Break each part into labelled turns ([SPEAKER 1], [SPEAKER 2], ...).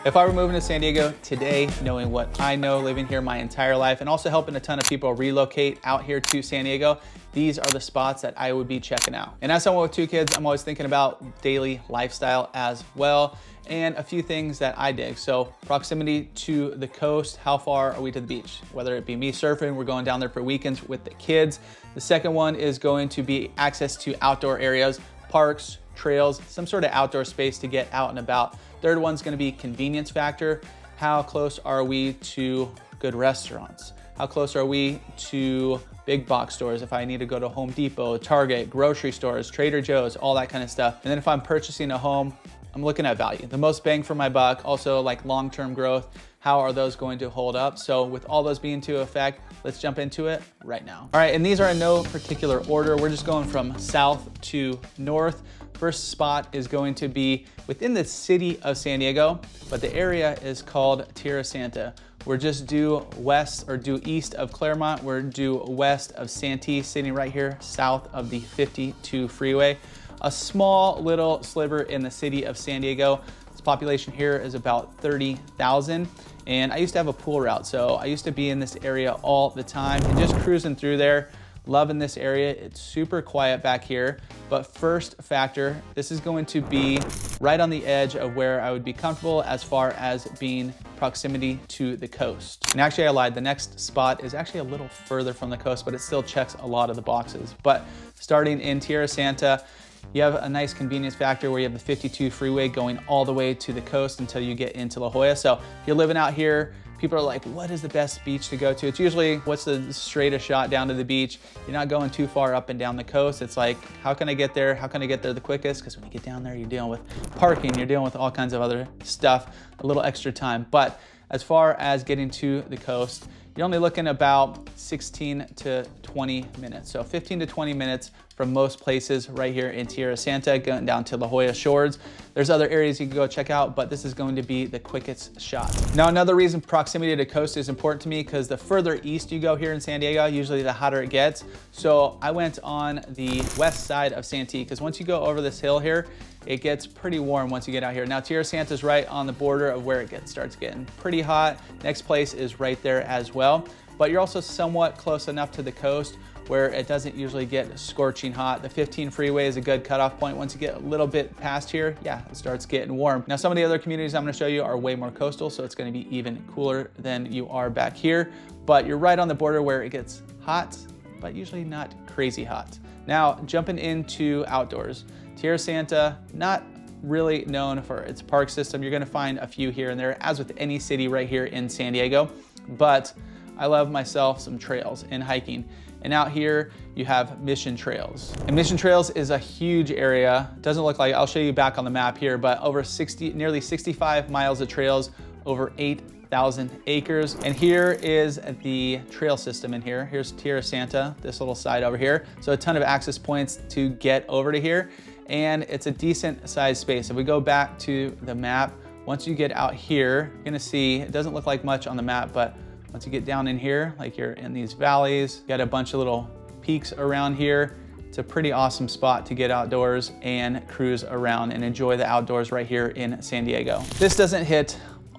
[SPEAKER 1] If I were moving to San Diego today, knowing what I know, living here my entire life, and also helping a ton of people relocate out here to San Diego, these are the spots that I would be checking out. And as someone with 2 kids, I'm always thinking about daily lifestyle as well, and a few things that I dig. So proximity to the coast, how far are we to the beach? Whether it be me surfing, we're going down there for weekends with the kids. The second one is going to be access to outdoor areas, parks, trails, some sort of outdoor space to get out and about. Third one's gonna be convenience factor. How close are we to good restaurants? How close are we to big box stores if I need to go to Home Depot, Target, grocery stores, Trader Joe's, all that kind of stuff. And then if I'm purchasing a home, I'm looking at value. The most bang for my buck, also like long-term growth. How are those going to hold up? So with all those being to effect, let's jump into it right now. All right, and these are in no particular order. We're just going from south to north. First spot is going to be within the city of San Diego, but the area is called Tierra Santa. We're just due west or due east of Claremont. We're due west of Santee, sitting right here south of the 52 freeway. A small little sliver in the city of San Diego. Its population here is about 30,000. And I used to have a pool route, so I used to be in this area all the time and just cruising through there. Loving this area. It's super quiet back here. But first factor, this is going to be right on the edge of where I would be comfortable as far as being proximity to the coast. And actually I lied, the next spot is actually a little further from the coast, but it still checks a lot of the boxes. But starting in Tierra Santa, you have a nice convenience factor where you have the 52 freeway going all the way to the coast until you get into La Jolla. So if you're living out here, people are like, what is the best beach to go to? It's usually, what's the straightest shot down to the beach? You're not going too far up and down the coast. It's like, how can I get there? How can I get there the quickest? Because when you get down there, you're dealing with parking, you're dealing with all kinds of other stuff, a little extra time. But as far as getting to the coast, you're only looking about 16 to 20 minutes. So 15 to 20 minutes from most places right here in Tierra Santa, going down to La Jolla Shores. There's other areas you can go check out, but this is going to be the quickest shot. Now, another reason proximity to coast is important to me, because the further east you go here in San Diego, usually the hotter it gets. So I went on the west side of Santee, because once you go over this hill here, it gets pretty warm once you get out here. Now, Tierra Santa is right on the border of where it starts getting pretty hot. Next place is right there as well. But you're also somewhat close enough to the coast where it doesn't usually get scorching hot. The 15 freeway is a good cutoff point. Once you get a little bit past here, yeah, it starts getting warm. Now, some of the other communities I'm gonna show you are way more coastal, so it's gonna be even cooler than you are back here. But you're right on the border where it gets hot, but usually not crazy hot. Now, jumping into outdoors. Tierra Santa, not really known for its park system. You're gonna find a few here and there, as with any city right here in San Diego. But I love myself some trails and hiking. And out here, you have Mission Trails. And Mission Trails is a huge area. Doesn't look like, I'll show you back on the map here, but over nearly 65 miles of trails, over 8,000 acres. And here is the trail system in here. Here's Tierra Santa, this little side over here. So a ton of access points to get over to here. And it's a decent sized space. If we go back to the map, once you get out here, you're gonna see, it doesn't look like much on the map, but once you get down in here, like you're in these valleys, you got a bunch of little peaks around here. It's a pretty awesome spot to get outdoors and cruise around and enjoy the outdoors right here in San Diego. This doesn't hit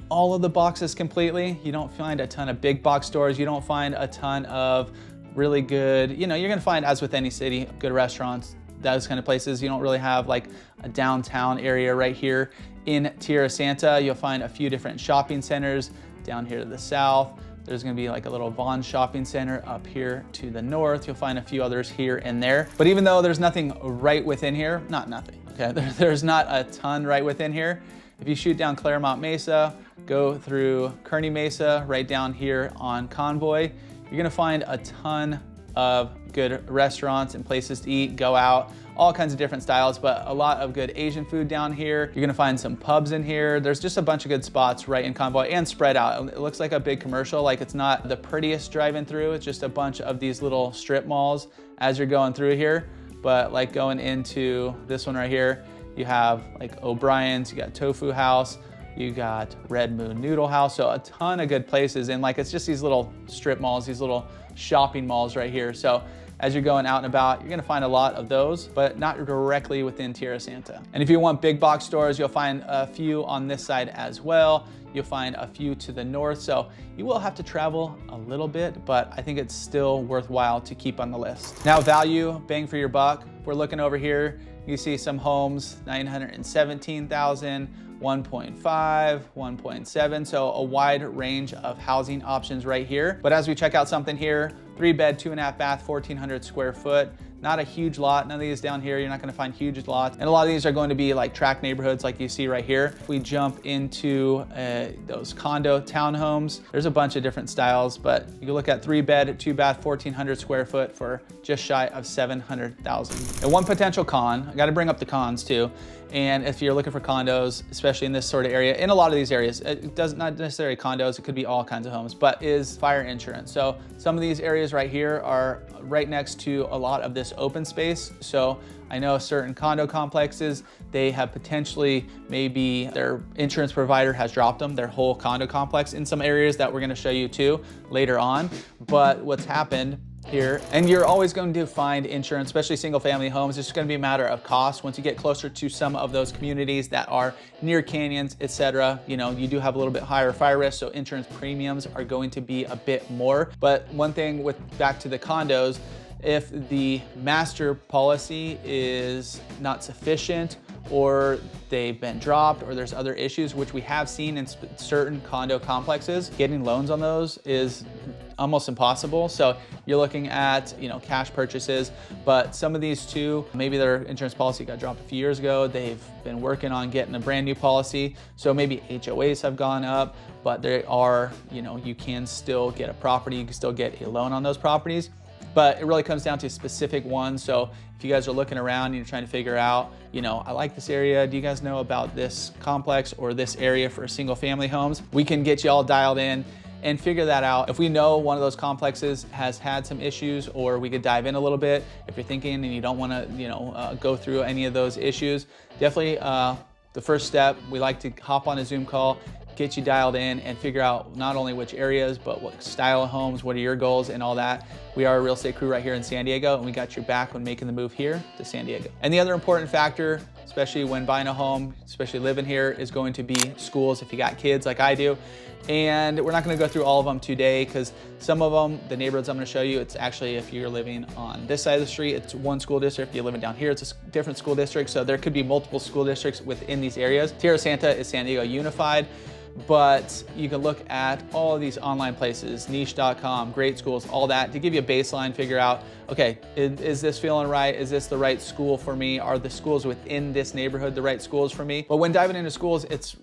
[SPEAKER 1] all of the boxes completely. You don't find a ton of big box stores. You don't find a ton of really good, you're gonna find, as with any city, good restaurants, those kind of places. You don't really have like a downtown area right here in Tierra Santa. You'll find a few different shopping centers down here to the south. There's gonna be like a little Vaughn shopping center up here to the north. You'll find a few others here and there. But even though there's nothing right within here, not nothing, okay? There's not a ton right within here. If you shoot down Claremont Mesa, go through Kearney Mesa, right down here on Convoy, you're gonna find a ton of good restaurants and places to eat, go out, all kinds of different styles, but a lot of good Asian food down here. You're gonna find some pubs in here. There's just a bunch of good spots right in Convoy and spread out. It looks like a big commercial, like it's not the prettiest driving through. It's just a bunch of these little strip malls as you're going through here. But like going into this one right here, you have like O'Brien's, you got Tofu House, you got Red Moon Noodle House, so a ton of good places. And like, it's just these little strip malls, these little shopping malls right here. So as you're going out and about, you're gonna find a lot of those, but not directly within Tierra Santa. And if you want big box stores, you'll find a few on this side as well. You'll find a few to the north, so you will have to travel a little bit, but I think it's still worthwhile to keep on the list. Now, value, bang for your buck. If we're looking over here, you see some homes, 917,000, 1.5, 1.7, so a wide range of housing options right here. But as we check out something here, 3-bed, 2.5 bath, 1,400 square foot. Not a huge lot. None of these down here, you're not gonna find huge lots. And a lot of these are going to be like tract neighborhoods like you see right here. If we jump into those condo townhomes, there's a bunch of different styles, but you can look at 3-bed, 2-bath, 1,400 square foot for just shy of 700,000. And one potential con, I gotta bring up the cons too. And if you're looking for condos, especially in this sort of area, in a lot of these areas, it does not necessarily condos, it could be all kinds of homes, but is fire insurance. So some of these areas right here are right next to a lot of this open space. So I know certain condo complexes, they have potentially, maybe their insurance provider has dropped them, their whole condo complex in some areas that we're gonna show you too later on. But what's happened here, and you're always going to find insurance, especially single family homes. It's just going to be a matter of cost. Once you get closer to some of those communities that are near canyons, etc., you know, you do have a little bit higher fire risk, so insurance premiums are going to be a bit more. But one thing with back to the condos, if the master policy is not sufficient, or they've been dropped, or there's other issues, which we have seen in certain condo complexes, getting loans on those is almost impossible. So you're looking at, you know, cash purchases, but some of these too, maybe their insurance policy got dropped a few years ago. They've been working on getting a brand new policy. So maybe HOAs have gone up, but there are, you know, you can still get a property, you can still get a loan on those properties. But it really comes down to specific ones. So if you guys are looking around and you're trying to figure out, you know, I like this area, do you guys know about this complex or this area for single family homes? We can get you all dialed in and figure that out. If we know one of those complexes has had some issues, or we could dive in a little bit. If you're thinking and you don't wanna, you know, go through any of those issues, definitely the first step, we like to hop on a Zoom call, get you dialed in and figure out not only which areas, but what style of homes, what are your goals and all that. We are a real estate crew right here in San Diego, and we got your back when making the move here to San Diego. And the other important factor, especially when buying a home, especially living here, is going to be schools if you got kids like I do. And we're not gonna go through all of them today, because some of them, the neighborhoods I'm gonna show you, it's actually, if you're living on this side of the street, it's one school district. If you're living down here, it's a different school district. So there could be multiple school districts within these areas. Tierra Santa is San Diego Unified, but you can look at all of these online places, niche.com, great schools, all that, to give you a baseline, figure out, okay, is this feeling right? Is this the right school for me? Are the schools within this neighborhood the right schools for me? But when diving into schools, it's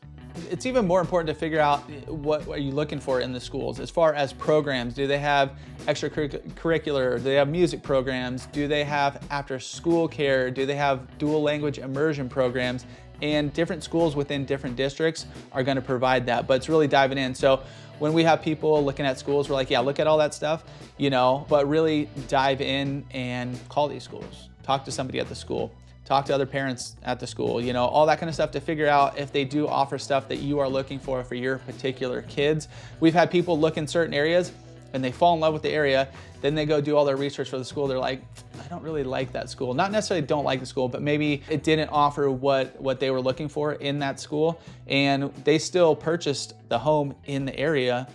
[SPEAKER 1] even more important to figure out what are you looking for in the schools as far as programs. Do they have extracurricular? Do they have music programs? Do they have after school care? Do they have dual language immersion programs? And different schools within different districts are gonna provide that, but it's really diving in. So when we have people looking at schools, we're like, yeah, look at all that stuff, you know, but really dive in and call these schools. Talk to somebody at the school. Talk to other parents at the school, you know, all that kind of stuff to figure out if they do offer stuff that you are looking for your particular kids. We've had people look in certain areas and they fall in love with the area, then they go do all their research for the school. They're like, I don't really like that school. Not necessarily don't like the school, but maybe it didn't offer what they were looking for in that school. And they still purchased the home in the area.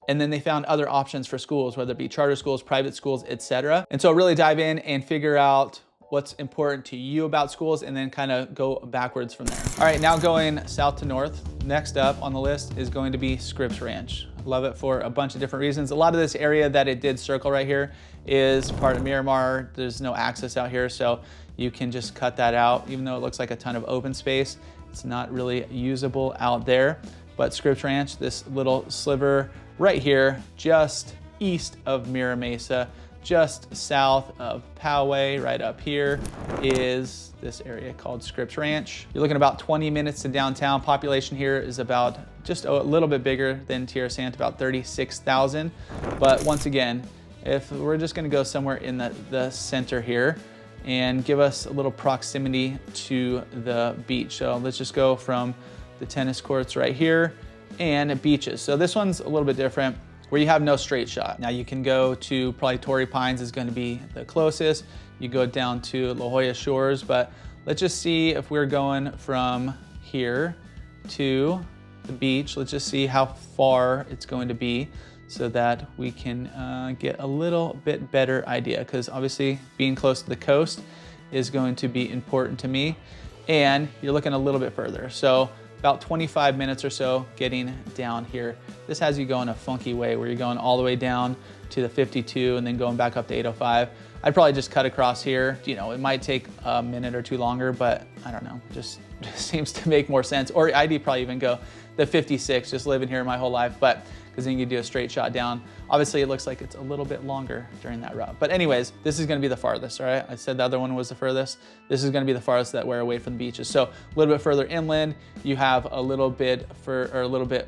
[SPEAKER 1] And then they found other options for schools, whether it be charter schools, private schools, etc. And so really dive in and figure out what's important to you about schools, and then kind of go backwards from there. All right, now going south to north. Next up on the list is going to be Scripps Ranch. Love it for a bunch of different reasons. A lot of this area that it did circle right here is part of Miramar. There's no access out here, so you can just cut that out. Even though it looks like a ton of open space, it's not really usable out there. But Scripps Ranch, this little sliver right here, just east of Mira Mesa, just south of Poway, right up here is this area called Scripps Ranch. You're looking about 20 minutes to downtown. Population here is about just a little bit bigger than Tierra Santa, about 36,000. But once again, if we're just gonna go somewhere in the center here and give us a little proximity to the beach. So let's just go from the tennis courts right here and beaches. So this one's a little bit different. where you have no straight shot. Now you can go to probably Torrey Pines is going to be the closest. You go down to La Jolla Shores, but let's just see if we're going from here to the beach. Let's just see how far it's going to be so that we can get a little bit better idea, because obviously being close to the coast is going to be important to me. And you're looking a little bit further. So about 25 minutes or so getting down here. This has you going a funky way where you're going all the way down to the 52 and then going back up to 805. I'd probably just cut across here. You know, it might take a minute or two longer, but I don't know, just seems to make more sense. Or I'd probably even go the 56, just living here my whole life, but because then you do a straight shot down. Obviously it looks like it's a little bit longer during that route. But anyways, this is gonna be the farthest, all right? I said the other one was the furthest. This is gonna be the farthest that we're away from the beaches. So a little bit further inland, you have a little bit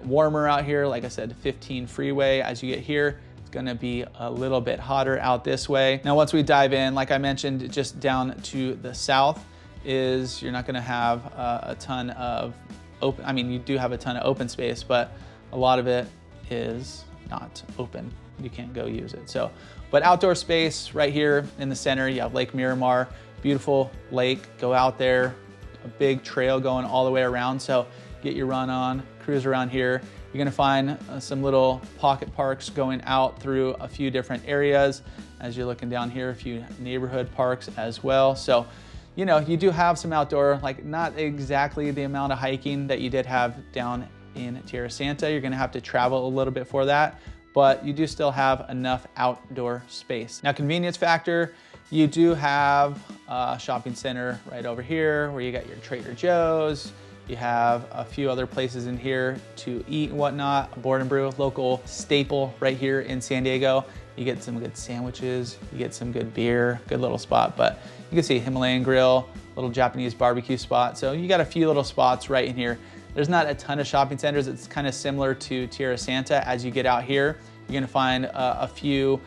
[SPEAKER 1] warmer out here. Like I said, 15 freeway. As you get here, it's gonna be a little bit hotter out this way. Now, once we dive in, like I mentioned, just down to the south is you're not gonna have a ton of open, I mean, you do have a ton of open space, but a lot of it is not open. You can't go use it. So, but outdoor space right here in the center, you have Lake Miramar, beautiful lake. Go out there, a big trail going all the way around. So get your run on, cruise around here. You're gonna find some little pocket parks going out through a few different areas. As you're looking down here, a few neighborhood parks as well. So, you know, you do have some outdoor, like not exactly the amount of hiking that you did have down in Tierra Santa. You're gonna have to travel a little bit for that, but you do still have enough outdoor space. Now, convenience factor, you do have a shopping center right over here where you got your Trader Joe's. You have a few other places in here to eat and whatnot. Board and Brew, local staple right here in San Diego. You get some good sandwiches, you get some good beer, good little spot. But you can see Himalayan Grill, little Japanese barbecue spot. So you got a few little spots right in here. There's not a ton of shopping centers. It's kind of similar to Tierra Santa. As you get out here, you're gonna find a few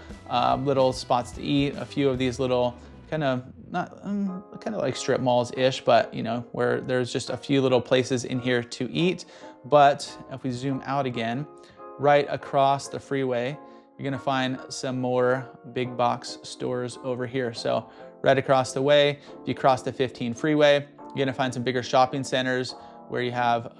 [SPEAKER 1] little spots to eat, a few of these little kind of like strip malls-ish, but you know, where there's just a few little places in here to eat. But if we zoom out again, right across the freeway, you're gonna find some more big box stores over here. So right across the way, if you cross the 15 freeway, you're gonna find some bigger shopping centers where you have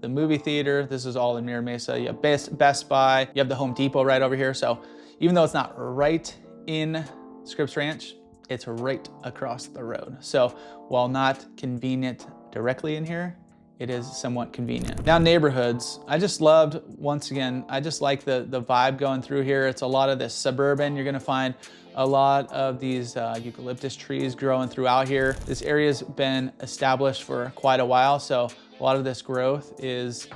[SPEAKER 1] the movie theater. This is all in Mira Mesa. You have Best Buy. You have the Home Depot right over here. So even though it's not right in Scripps Ranch, it's right across the road. So while not convenient directly in here, it is somewhat convenient. Now, neighborhoods, I just loved, once again, I just like the vibe going through here. It's a lot of this suburban. You're gonna find a lot of these eucalyptus trees growing throughout here. This area's been established for quite a while, so a lot of this growth is,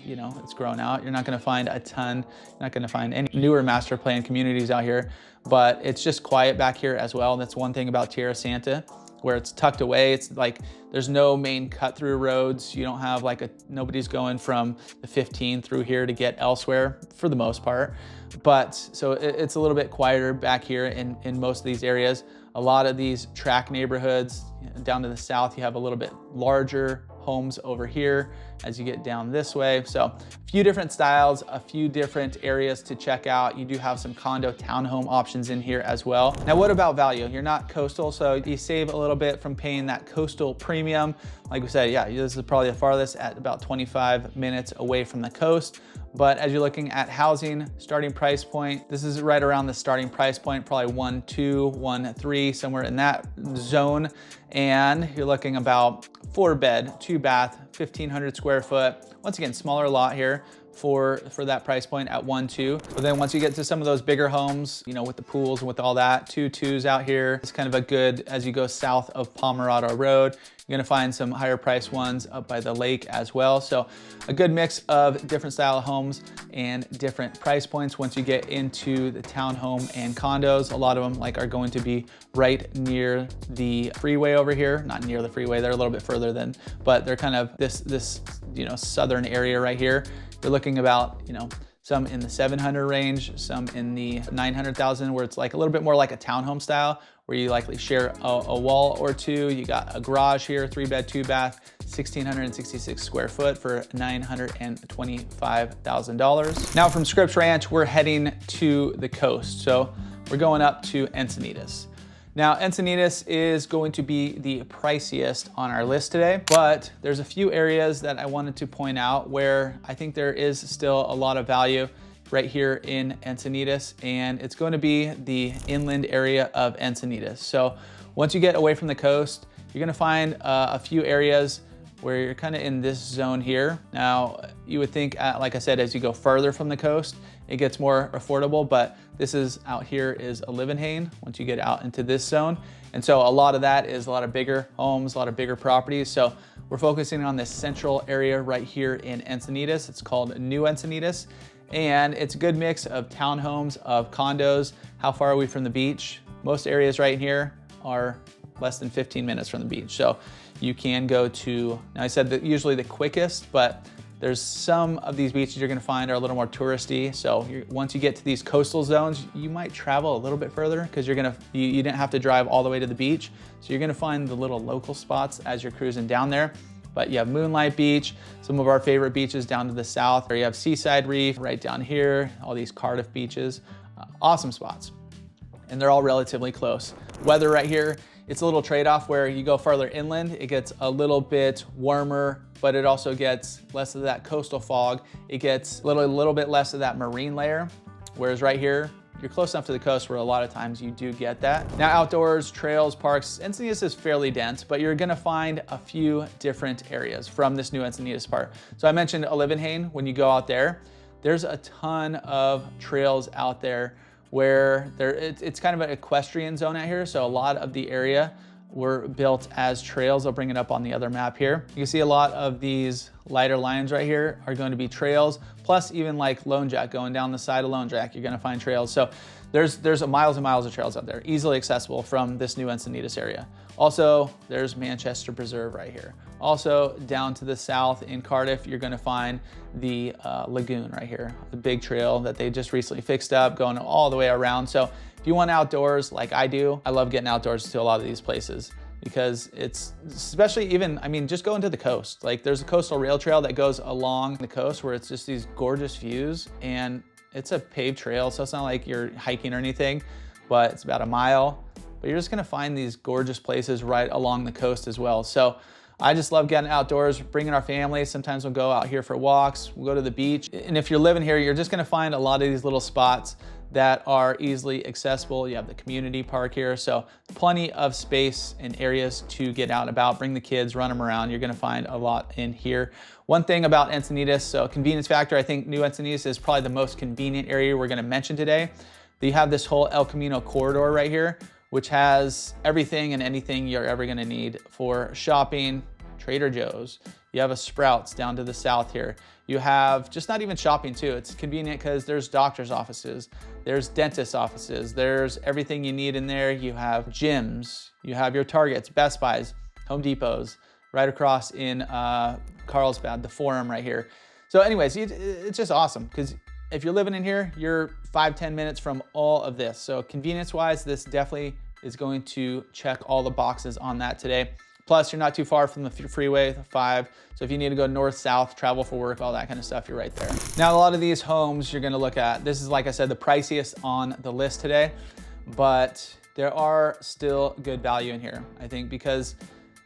[SPEAKER 1] you know, it's grown out. You're not gonna find a ton, you're not gonna find any newer master plan communities out here, but it's just quiet back here as well. And that's one thing about Tierra Santa, where it's tucked away. It's like, there's no main cut through roads. You don't have like nobody's going from the 15 through here to get elsewhere for the most part. But so it's a little bit quieter back here in most of these areas. A lot of these tract neighborhoods down to the south, you have a little bit larger homes over here as you get down this way. So a few different styles, a few different areas to check out. You do have some condo townhome options in here as well. Now, what about value? You're not coastal, so you save a little bit from paying that coastal premium. Like we said, yeah, this is probably the farthest at about 25 minutes away from the coast. But as you're looking at housing, starting price point, this is right around the starting price point, probably 1.2, 1.3, somewhere in that zone. And you're looking about 4-bed, 2-bath, 1,500 square foot. Once again, smaller lot here for that price point at 1.2. But then once you get to some of those bigger homes, you know, with the pools and with all that, 2.2s out here. It's kind of a good, as you go south of Pomerado Road, you're gonna find some higher price ones up by the lake as well. So a good mix of different style of homes and different price points. Once you get into the townhome and condos, a lot of them are going to be right near the freeway over here. Not near the freeway, they're a little bit further than, but they're kind of this you know, southern area right here. You're looking about, you know, some in the 700 range, some in the 900,000, where it's like a little bit more like a townhome style, where you likely share a wall or two. You got a garage here, 3-bed, 2-bath, 1,666 square foot for $925,000. Now from Scripps Ranch, we're heading to the coast. So we're going up to Encinitas. Now, Encinitas is going to be the priciest on our list today, but there's a few areas that I wanted to point out where I think there is still a lot of value right here in Encinitas, and it's going to be the inland area of Encinitas. So once you get away from the coast, you're gonna find a few areas where you're kind of in this zone here. Now, you would think, like I said, as you go further from the coast, it gets more affordable, but this is out here is a Livin once you get out into this zone. And so a lot of that is a lot of bigger homes, a lot of bigger properties. So we're focusing on this central area right here in Encinitas. It's called New Encinitas. And it's a good mix of townhomes, of condos. How far are we from the beach? Most areas right here are less than 15 minutes from the beach. So you can go to, now I said that usually the quickest, but there's some of these beaches you're gonna find are a little more touristy. So once you get to these coastal zones, you might travel a little bit further because you didn't have to drive all the way to the beach. So you're gonna find the little local spots as you're cruising down there. But you have Moonlight Beach, some of our favorite beaches down to the south, or you have Seaside Reef right down here, all these Cardiff beaches, awesome spots. And they're all relatively close. Weather right here, it's a little trade-off where you go farther inland, it gets a little bit warmer, but it also gets less of that coastal fog. It gets a little bit less of that marine layer, whereas right here, you're close enough to the coast where a lot of times you do get that. Now outdoors, trails, parks, Encinitas is fairly dense, but you're gonna find a few different areas from this New Encinitas part. So I mentioned Livin when you go out there, there's a ton of trails out there where it's kind of an equestrian zone out here. So a lot of the area were built as trails. I'll bring it up on the other map here. You can see a lot of these lighter lines right here are going to be trails, plus even like Lone Jack, going down the side of Lone Jack, you're gonna find trails. So there's miles and miles of trails out there, easily accessible from this New Encinitas area. Also, there's Manchester Preserve right here. Also, down to the south in Cardiff, you're gonna find the lagoon right here, the big trail that they just recently fixed up, going all the way around. So if you want outdoors like I do, I love getting outdoors to a lot of these places because it's, especially even, I mean, just going to the coast. Like there's a coastal rail trail that goes along the coast where it's just these gorgeous views, and it's a paved trail, so it's not like you're hiking or anything, but it's about a mile. But you're just gonna find these gorgeous places right along the coast as well. So I just love getting outdoors, bringing our family. Sometimes we'll go out here for walks, we'll go to the beach. And if you're living here, you're just gonna find a lot of these little spots that are easily accessible. You have the community park here, so plenty of space and areas to get out and about, bring the kids, run them around. You're gonna find a lot in here. One thing about Encinitas, so convenience factor, I think New Encinitas is probably the most convenient area we're gonna mention today. You have this whole El Camino corridor right here, which has everything and anything you're ever gonna need for shopping. Trader Joe's, you have a Sprouts down to the south here. You have just not even shopping too. It's convenient because there's doctor's offices, there's dentist offices, there's everything you need in there. You have gyms, you have your Targets, Best Buys, Home Depots, right across in Carlsbad, the Forum right here. So anyways, it's just awesome because if you're living in here, you're 5-10 minutes from all of this. So convenience wise, this definitely is going to check all the boxes on that today. Plus, you're not too far from the freeway, the 5. So if you need to go north, south, travel for work, all that kind of stuff, you're right there. Now, a lot of these homes you're gonna look at, this is, like I said, the priciest on the list today, but there are still good value in here, I think, because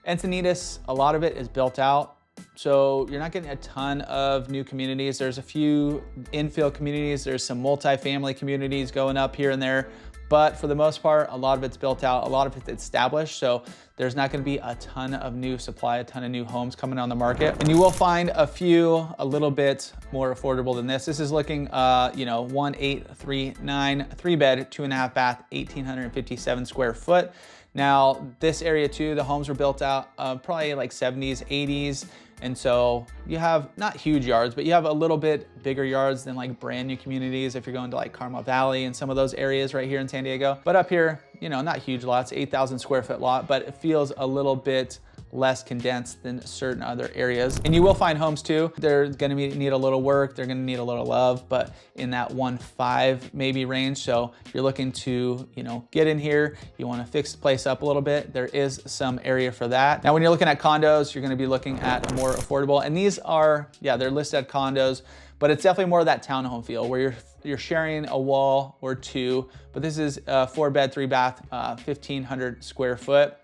[SPEAKER 1] Encinitas, a lot of it is built out. So you're not getting a ton of new communities. There's a few infill communities. There's some multifamily communities going up here and there. But for the most part, a lot of it's built out, a lot of it's established. So there's not gonna be a ton of new supply, a ton of new homes coming on the market. And you will find a few a little bit more affordable than this. This is looking, 1839, 3-bed, 2.5 bath, 1,857 square foot. Now, this area too, the homes were built out probably like 70s, 80s. And so you have not huge yards, but you have a little bit bigger yards than like brand new communities if you're going to like Carmel Valley and some of those areas right here in San Diego. But up here, not huge lots, 8,000 square foot lot, but it feels a little bit less condensed than certain other areas. And you will find homes too. They're gonna need a little work, they're gonna need a little love, but in that 1.5 maybe range. So if you're looking to, get in here, you wanna fix the place up a little bit, there is some area for that. Now, when you're looking at condos, you're gonna be looking at more affordable. And these are, they're listed condos, but it's definitely more of that townhome feel where you're sharing a wall or two, but this is a 4-bed, 3-bath, 1,500 square foot.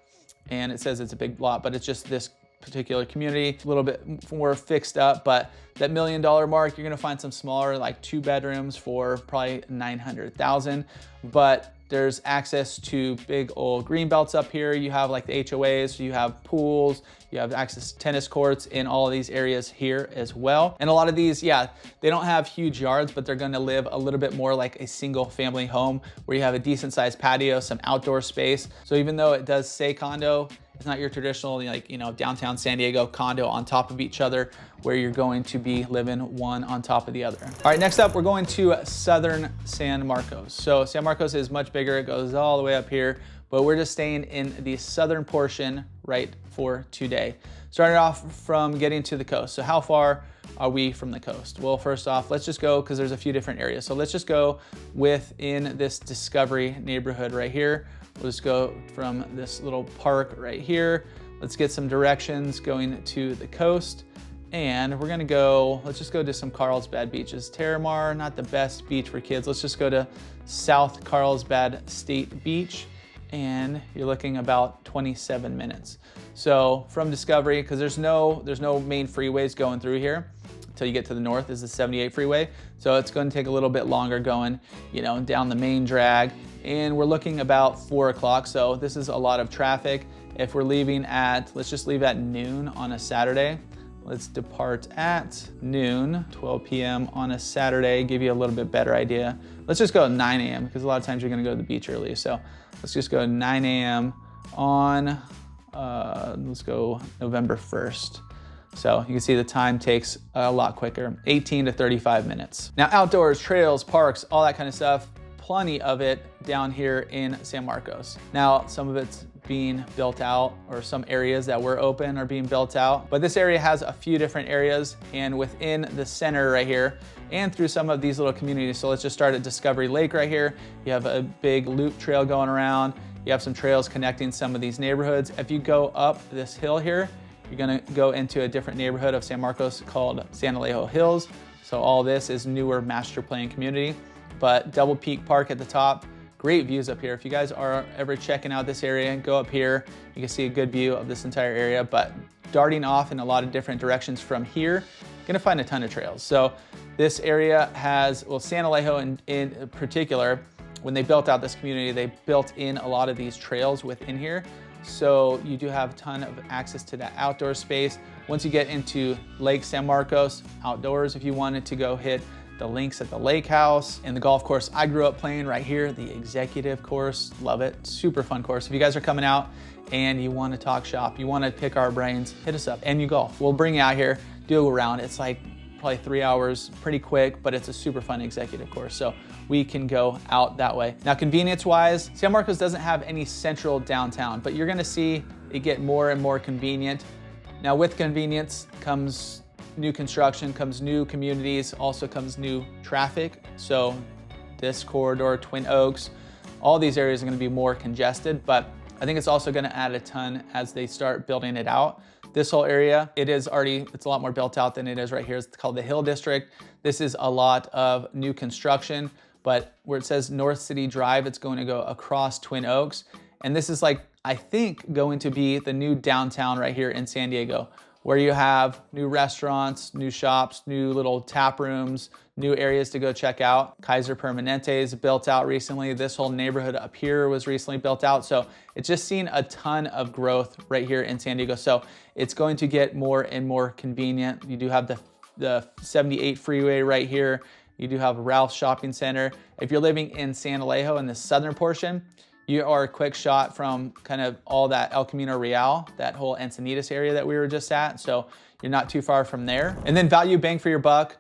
[SPEAKER 1] And it says it's a big lot, but it's just this particular community, a little bit more fixed up, but that $1 million mark, you're gonna find some smaller, like 2 bedrooms for probably 900,000. But there's access to big old green belts up here. You have like the HOAs, you have pools, you have access to tennis courts in all of these areas here as well. And a lot of these, they don't have huge yards, but they're gonna live a little bit more like a single family home where you have a decent sized patio, some outdoor space. So even though it does say condo, it's not your traditional, downtown San Diego condo on top of each other where you're going to be living one on top of the other. All right, next up, we're going to southern San Marcos. So San Marcos is much bigger. It goes all the way up here, but we're just staying in the southern portion right for today. Starting off from getting to the coast. So how far are we from the coast? Well, first off, let's just go, because there's a few different areas. So let's just go within this Discovery neighborhood right here. We'll just go from this little park right here. Let's get some directions going to the coast. And we're gonna go, let's just go to some Carlsbad beaches. Terramar, not the best beach for kids. Let's just go to South Carlsbad State Beach. And you're looking about 27 minutes. So from Discovery, because there's no main freeways going through here until you get to the north is the 78 freeway. So it's going to take a little bit longer going, down the main drag. And we're looking about 4 o'clock. So this is a lot of traffic. If we're leaving at, let's just leave at noon on a Saturday. Let's depart at noon, 12 p.m. on a Saturday, give you a little bit better idea. Let's just go at 9 a.m. because a lot of times you're gonna go to the beach early. So let's just go 9 a.m. on, let's go November 1st. So you can see the time takes a lot quicker, 18 to 35 minutes. Now outdoors, trails, parks, all that kind of stuff, plenty of it down here in San Marcos. Now, some of it's being built out, or some areas that were open are being built out, but this area has a few different areas, and within the center right here and through some of these little communities. So let's just start at Discovery Lake right here. You have a big loop trail going around. You have some trails connecting some of these neighborhoods. If you go up this hill here, you're gonna go into a different neighborhood of San Marcos called San Alejo Hills. So all this is newer master plan community, but Double Peak Park at the top. Great views up here. If you guys are ever checking out this area, go up here. You can see a good view of this entire area, but darting off in a lot of different directions from here, you're gonna find a ton of trails. So this area has, well, San Alejo in particular, when they built out this community, they built in a lot of these trails within here. So you do have a ton of access to that outdoor space. Once you get into Lake San Marcos, outdoors, if you wanted to go hit the links at the lake house and the golf course I grew up playing right here, the executive course, love it, super fun course. If you guys are coming out and you want to talk shop, you want to pick our brains, hit us up and you golf. We'll bring you out here, do a round. It's like probably 3 hours, pretty quick, but it's a super fun executive course. So we can go out that way. Now, convenience wise, San Marcos doesn't have any central downtown, but you're gonna see it get more and more convenient. Now with convenience comes new construction, comes new communities, also comes new traffic. So this corridor, Twin Oaks, all these areas are gonna be more congested, but I think it's also gonna add a ton as they start building it out. This whole area, it's a lot more built out than it is right here. It's called the Hill District. This is a lot of new construction, but where it says North City Drive, it's going to go across Twin Oaks. And this is like, I think, going to be the new downtown right here in San Diego, where you have new restaurants, new shops, new little tap rooms, new areas to go check out. Kaiser Permanente is built out recently. This whole neighborhood up here was recently built out. So it's just seen a ton of growth right here in San Diego. So it's going to get more and more convenient. You do have the 78 freeway right here. You do have Ralph's Shopping Center. If you're living in San Alejo in the southern portion, you are a quick shot from kind of all that El Camino Real, that whole Encinitas area that we were just at. So you're not too far from there. And then value bang for your buck.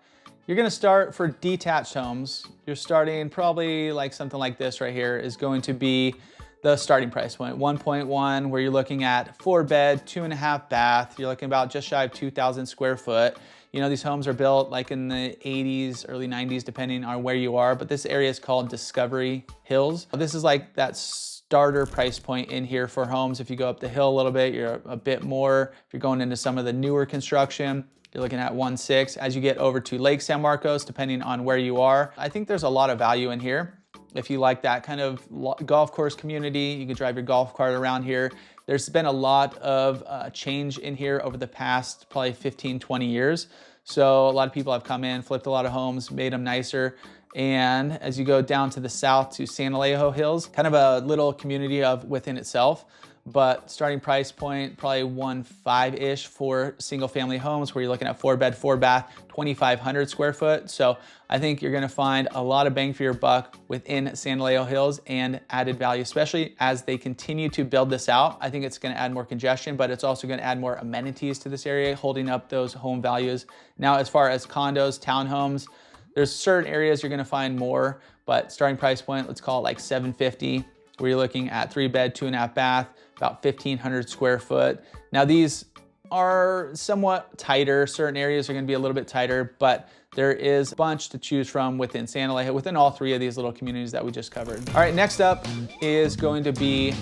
[SPEAKER 1] You're gonna start for detached homes. You're starting probably like something like this right here is going to be the starting price point, 1.1, where you're looking at 4-bed, 2.5 bath. You're looking about just shy of 2,000 square foot. You know, these homes are built like in the 80s, early 90s, depending on where you are, but this area is called Discovery Hills. This is like that starter price point in here for homes. If you go up the hill a little bit, you're a bit more. If you're going into some of the newer construction, you're looking at 1.6. As you get over to Lake San Marcos, depending on where you are, I think there's a lot of value in here. If you like that kind of golf course community, you can drive your golf cart around here. There's been a lot of change in here over the past probably 15, 20 years. So a lot of people have come in, flipped a lot of homes, made them nicer. And as you go down to the south to San Alejo Hills, kind of a little community within itself, but starting price point, probably 1.5-ish for single family homes, where you're looking at 4-bed, 4-bath, 2,500 square foot. So I think you're gonna find a lot of bang for your buck within San Alejo Hills and added value, especially as they continue to build this out. I think it's gonna add more congestion, but it's also gonna add more amenities to this area, holding up those home values. Now, as far as condos, townhomes, there's certain areas you're gonna find more, but starting price point, let's call it like 750, where you're looking at 3-bed, 2.5 bath, about 1,500 square foot. Now these are somewhat tighter. Certain areas are gonna be a little bit tighter, but there is a bunch to choose from within San Alejo, within all 3 of these little communities that we just covered. All right, next up is going to be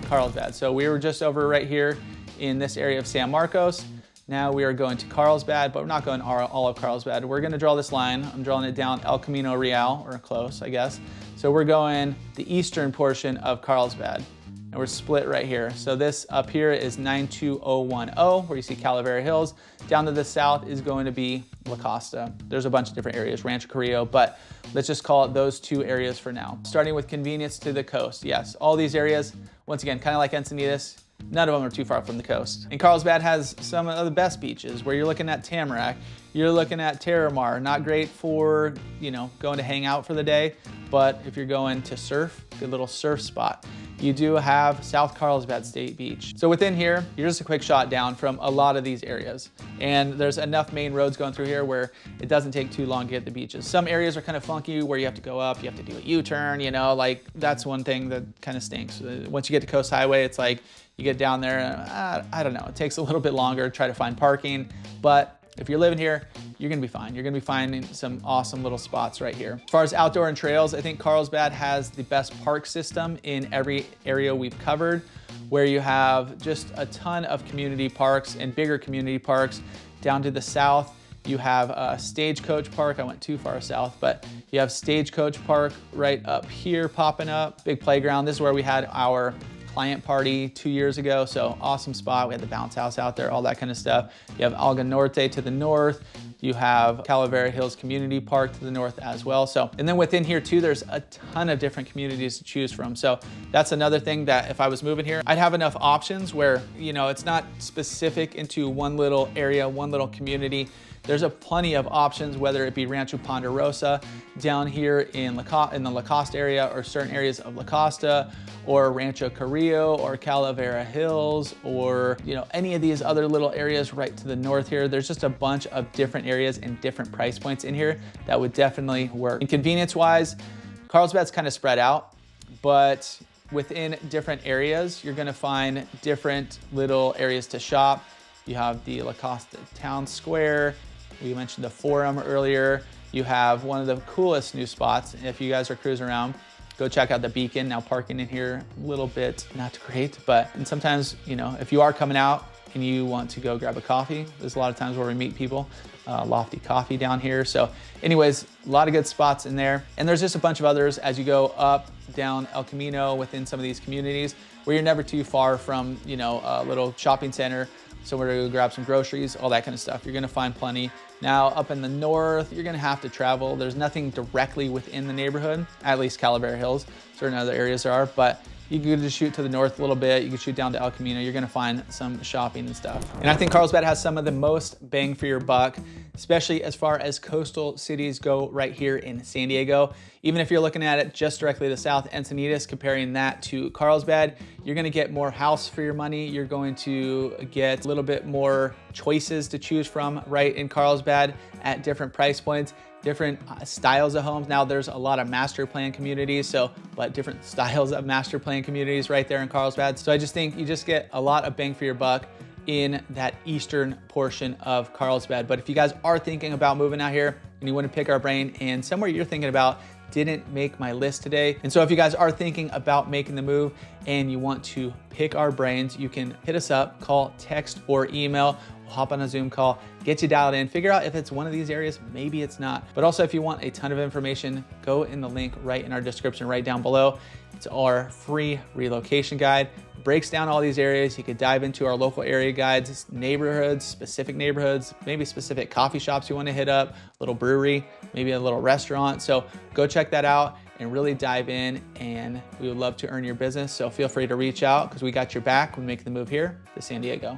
[SPEAKER 1] Carlsbad. So we were just over right here in this area of San Marcos. Now we are going to Carlsbad, but we're not going all of Carlsbad. We're gonna draw this line. I'm drawing it down El Camino Real, or close, I guess. So we're going the eastern portion of Carlsbad, and we're split right here. So this up here is 92010, where you see Calavera Hills. Down to the south is going to be La Costa. There's a bunch of different areas, Rancho Carrillo, but let's just call it those 2 areas for now. Starting with convenience to the coast. Yes, all these areas, once again, kind of like Encinitas, none of them are too far from the coast. And Carlsbad has some of the best beaches, where you're looking at Tamarack, you're looking at Terramar. Not great for, you know, going to hang out for the day, but if you're going to surf, good little surf spot. You do have South Carlsbad State Beach. So within here, you're just a quick shot down from a lot of these areas. And there's enough main roads going through here where it doesn't take too long to get the beaches. Some areas are kind of funky where you have to go up, you have to do a U-turn, you know, like that's one thing that kind of stinks. Once you get to Coast Highway, it's like you get down there and I don't know, it takes a little bit longer to try to find parking, but if you're living here, you're gonna be fine. You're gonna be finding some awesome little spots right here. As far as outdoor and trails, I think Carlsbad has the best park system in every area we've covered, where you have just a ton of community parks and bigger community parks. Down to the south, you have Stagecoach Park. I went too far south, but you have Stagecoach Park right up here popping up. Big playground. This is where we had our client party 2 years ago, so awesome spot. We had the bounce house out there, all that kind of stuff. You have Alga Norte to the north. You have Calavera Hills Community Park to the north as well. So, and then within here too, there's a ton of different communities to choose from. So that's another thing that if I was moving here, I'd have enough options where, you know, it's not specific into one little area, one little community. There's plenty of options, whether it be Rancho Ponderosa down here in the La Costa area, or certain areas of La Costa, or Rancho Carrillo, or Calavera Hills, or, you know, any of these other little areas right to the north here. There's just a bunch of different areas and different price points in here that would definitely work. And convenience-wise, Carlsbad's kind of spread out, but within different areas, you're gonna find different little areas to shop. You have the La Costa Town Square. We mentioned the Forum earlier. You have one of the coolest new spots. If you guys are cruising around, go check out the Beacon. Now parking in here, a little bit not great, but and sometimes, you know, if you are coming out and you want to go grab a coffee, there's a lot of times where we meet people. Lofty Coffee down here. So anyways, a lot of good spots in there. And there's just a bunch of others as you go up, down El Camino within some of these communities where you're never too far from, you know, a little shopping center, somewhere to go grab some groceries, all that kind of stuff. You're gonna find plenty. Now up in the north, you're gonna have to travel. There's nothing directly within the neighborhood, at least Calavera Hills. Certain other areas there are, but you could just shoot to the north a little bit. You can shoot down to El Camino. You're gonna find some shopping and stuff. And I think Carlsbad has some of the most bang for your buck, especially as far as coastal cities go right here in San Diego. Even if you're looking at it just directly to the south, Encinitas, comparing that to Carlsbad, you're gonna get more house for your money. You're going to get a little bit more choices to choose from right in Carlsbad at different price points. different styles of homes. Now there's a lot of master plan communities, but different styles of master plan communities right there in Carlsbad. So I just think you just get a lot of bang for your buck in that eastern portion of Carlsbad. But if you guys are thinking about moving out here and you want to pick our brain, and somewhere you're thinking about didn't make my list today. And so if you guys are thinking about making the move and you want to pick our brains, you can hit us up, call, text, or email. We'll hop on a Zoom call, get you dialed in, figure out if it's one of these areas, maybe it's not. But also if you want a ton of information, go in the link right in our description right down below. It's our free relocation guide. Breaks down all these areas. You could dive into our local area guides, neighborhoods, maybe specific coffee shops you want to hit up, little brewery, maybe a little restaurant. So go check that out and really dive in, and we would love to earn your business. So feel free to reach out because we got your back when we make the move here to San Diego.